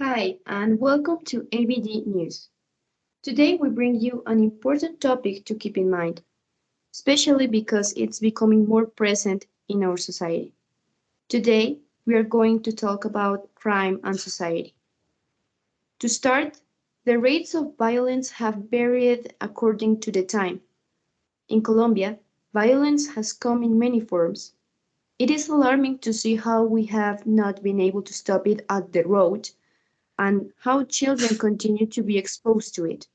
Hi, and welcome to ABD News. Today we bring you an important topic to keep in mind, especially because it's becoming more present in our society. Today we are going to talk about crime and society. To start, the rates of violence have varied according to the time. In Colombia, violence has come in many forms. It is alarming to see how we have not been able to stop it at the road and how children continue to be exposed to it.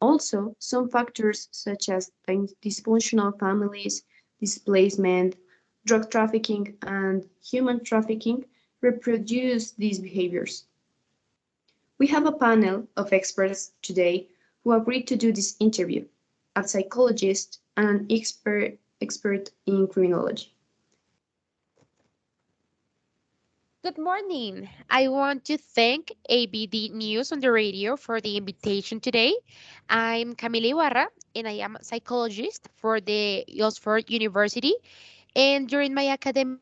Also, some factors such as dysfunctional families, displacement, drug trafficking, and human trafficking reproduce these behaviors. We have a panel of experts today who agreed to do this interview, a psychologist and an expert in criminology. Good morning. I want to thank ABD News on the radio for the invitation today. I'm Camila Ibarra, and I am a psychologist for the Oxford University. And during my academic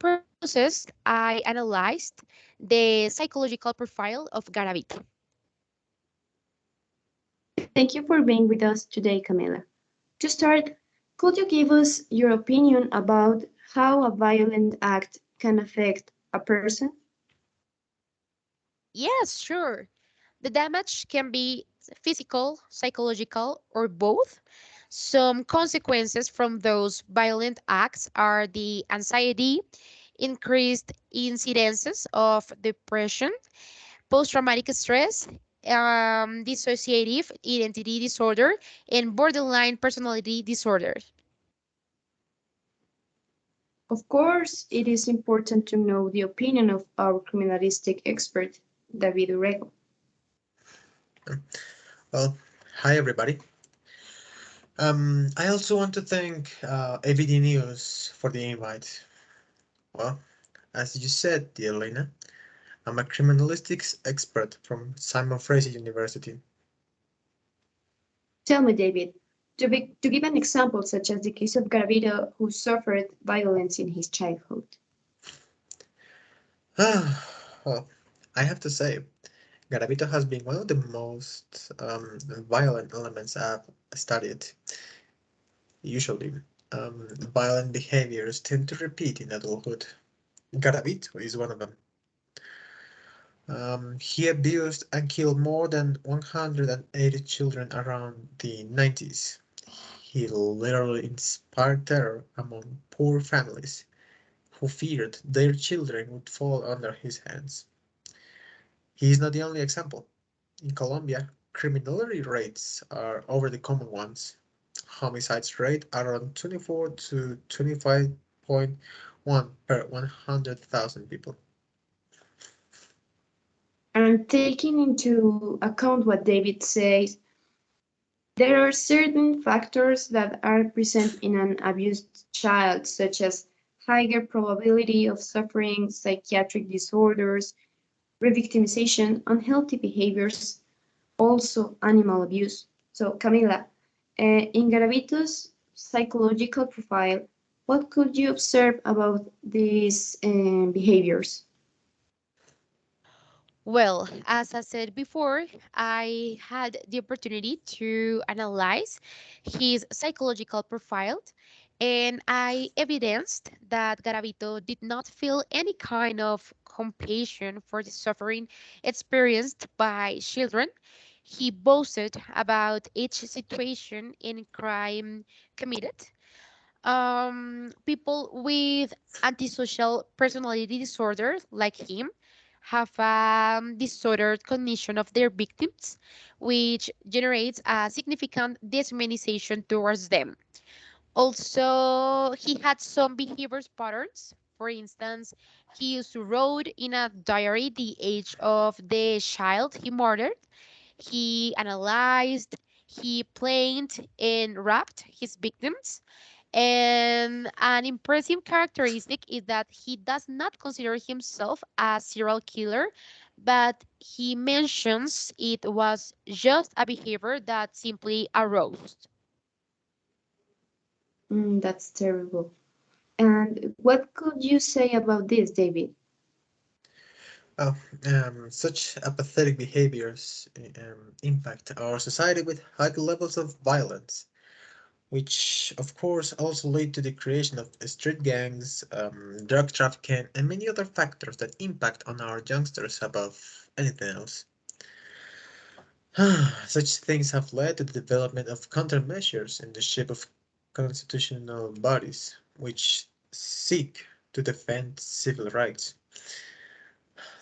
process, I analyzed the psychological profile of Garavito. Thank you for being with us today, Camila. To start, could you give us your opinion about how a violent act can affect a person? Yes, sure. The damage can be physical, psychological, or both. Some consequences from those violent acts are the anxiety, increased incidences of depression, post traumatic stress, dissociative identity disorder, and borderline personality disorder. Of course, it is important to know the opinion of our criminalistic expert, David Urrego. Well, hi everybody. I also want to thank AVD News for the invite. Well, as you said, dear Lena, I'm a criminalistics expert from Simon Fraser University. Tell me, David, to give an example, such as the case of Garavito, who suffered violence in his childhood. Well, I have to say, Garavito has been one of the most violent elements I've studied. Usually, violent behaviors tend to repeat in adulthood. Garavito is one of them. He abused and killed more than 180 children around the 90s. He literally inspired terror among poor families who feared their children would fall under his hands. He is not the only example. In Colombia, criminality rates are over the common ones. Homicides rate around 24 to 25.1 per 100,000 people. And taking into account what David says, there are certain factors that are present in an abused child, such as higher probability of suffering psychiatric disorders, revictimization, unhealthy behaviors, also animal abuse. So, Camila, in Garavito's psychological profile, what could you observe about these behaviors? Well, as I said before, I had the opportunity to analyze his psychological profile, and I evidenced that Garavito did not feel any kind of compassion for the suffering experienced by children. He boasted about each situation in crime committed. People with antisocial personality disorder, like him, have disordered cognition of their victims, which generates a significant dehumanization towards them. Also, he had some behaviors patterns. For instance, he used to wrote in a diary the age of the child he murdered. He analyzed, he planned and wrapped his victims. And an impressive characteristic is that he does not consider himself a serial killer, but he mentions it was just a behavior that simply arose. That's terrible. And what could you say about this, David? Oh, such apathetic behaviors impact our society with high levels of violence, which of course also lead to the creation of street gangs, drug trafficking, and many other factors that impact on our youngsters above anything else. Such things have led to the development of countermeasures in the shape of constitutional bodies, which seek to defend civil rights,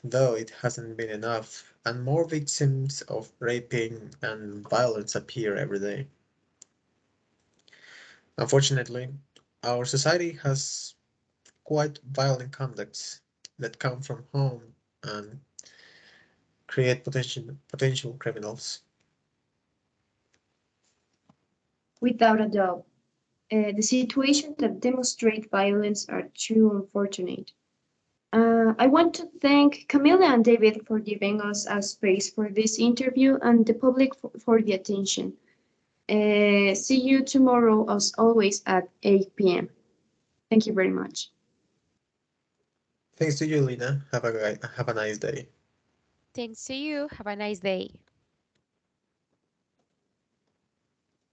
though it hasn't been enough, and more victims of raping and violence appear every day. Unfortunately, our society has quite violent conducts that come from home and create potential criminals. Without a doubt, the situations that demonstrate violence are too unfortunate. I want to thank Camila and David for giving us a space for this interview and the public for the attention. See you tomorrow, as always, at 8 p.m. Thank you very much. Thanks to you, Lina. Have a nice day. Thanks to you. Have a nice day.